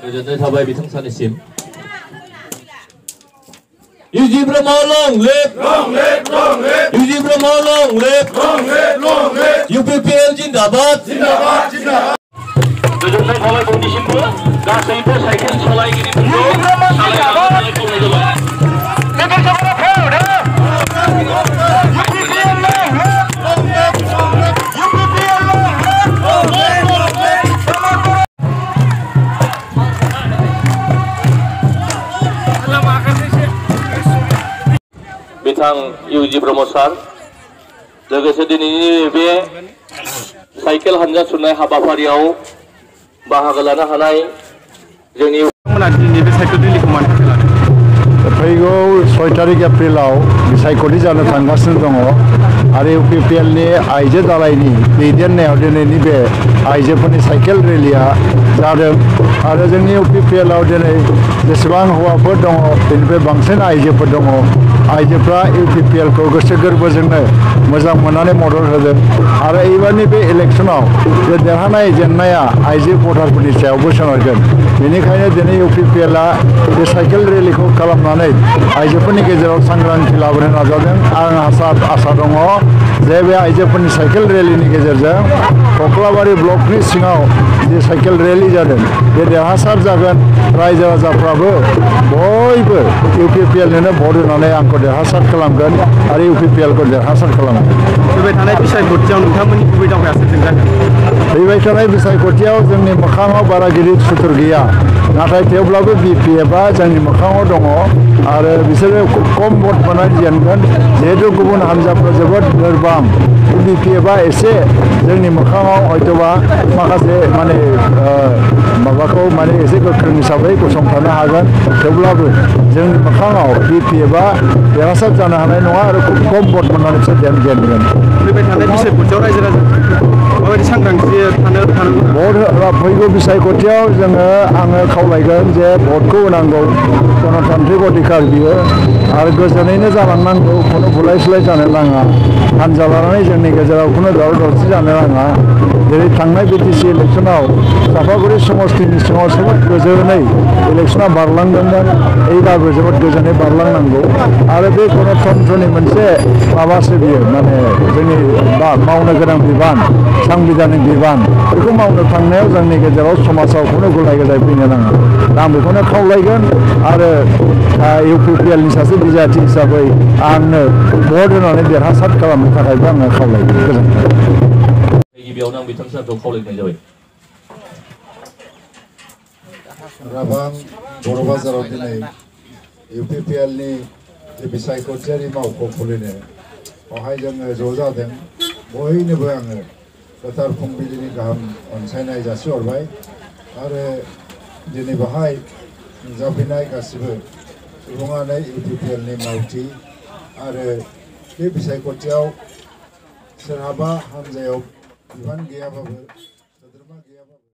गोजोननाय थाबाय बिथांसानिसिम UG Brahma long live UG Brahma long live UPPL जिंदाबाद गोजोननाय थाबाय बयनिसिमबो गासैबो साइकेल सालायगिरिफोरखौ बिथां UG ब्रह्म सार लोगोसे दिनैनि बे साइकेल हानजा सुरनाय हाबाफारियाव बाहागो लानो हानाय जोंनि दिनै बे साइकेल रेलिखौ मानो थाखाय लादों? फैगौ 6 तारिख एप्रिलाव बिसायख'थि जानो थांगासिनो दङ आरो UPPL नि आइजो दालायनि दैदेननायाव दिनैनि बे आइजोफोरनि साइकेल रेलिया जादों आरो जोंनि UPPL आव दिनै जेसेबां हौवाफोर दङ बेनिफ्राय बांसिन आइजोफोर दङ आइजोफ्रा UPPL खौ गोसो गोरबोजोंनो मोजां मोननानै मदद होदों आरो एबारनि बे इलेक्सनाव बे देरहानाय जेननाया आइजो भटारफोरनि सायावबो सोनारगोन बेनिखायनो दिनै UPPL आ बे साइकेल रेलिखौ खालामनानै आइजोफोरनि गेजेराव सांग्रांथि लाबोनो नाजादों आं आसा दङ जे बे आइजोफोरनि साइकेल रेलिनि गेजेरजों कक्लाबारि ब्लकनि सिङाव जे साइकेल रेलि जादों बे देरहासार जागोन रायजो राजाफ्राबो बयबो UPPL नोनो भट होनानै आंखौ देरहासार खालामगोन आरो UPPL खौ देरहासार खालामगोन फैबाय थानाय बिसायख'थियाव नोंथांमोननि गुबै दावहाया सोरजों जागोन? फैबाय थानाय बिसायख'थियाव जोंनि मोखाङाव बारा गिदिर सुथुर गैया नाथाय थेवब्लाबो BPF आ जोंनि मोखाङाव दङ आरो बिसोरो खम भट मोननानै जेनगोन जिहेतु गुबुन हान्जाफ्रा जोबोद लोरबां BPF आ एसे जोंनि मोखाङाव हयतोबा माखासे माने माबाखौ माने एसे गोख्रों हिसाबै गसंथानो हागोन थेवब्लाबो जोंनि मोखाङाव BPF आ देरहासार जानो हानाय नङा आरो खुब खम भट मोननानै बिसोर जेनगोन फैबाय थानाय बिसायख'थियाव रायजो राजा माबायदि सांग्रांथि थानो भट फैगौ बिसायख'थियाव आङो खावलायगोन जे भटखौ होनांगौ गणतान्त्रिक अधिकार बियो आरो गोजोनैनो जालांनांगौ खुनु बुलाय सुलाय जानो नाङा हानजा लानानै जोंनि गेजेराव खुनु दावराव दावसि जानो नाङा जेरै थांनाय BTC इलेक्सनाव चापागुरि समस्तिनि सिङाव जोबोद गोजोनै इलेक्सना बारलांदोंमोन एबारबो जोबोद गोजोनै बारलांनांगौ आरो बे गणतन्त्रनि मोनसे माबासो बियो माने जोंनि मावनो गोनां बिबान सांबिधानिक बिबान बेखौ मावनो थांनायाव जोंनि गेजेराव समाजाव खुनु गुलाय गुजाय फैनो नाङा आं बेखौनो खावलायगोन आरो UPPL नि सासे बिजाथि हिसाबै आंनो भट होनानै देरहासार खालामनो थाखायबो आङो खावलायगोन गोजोन्थों गिबियावनो आं बिथां सारखौ खावलायनाय जाबाय राभां बर' बाजाराव दिनै UPPL नि बिसायख'थियारि मावख' खुलिनो बेवहाय जोङो ज' जादों बयनोबो आङो गोथार फुंबिलिनि गाहाम अनसायनाय जासिहरबाय आरो दिनै बेवहाय नुजाफैनाय गासिबो सुबुङानो UPPL नि मावथि आरो बे बिसायख'थियाव सोरहाबा हान्जायाव बिबान गैयाबाबो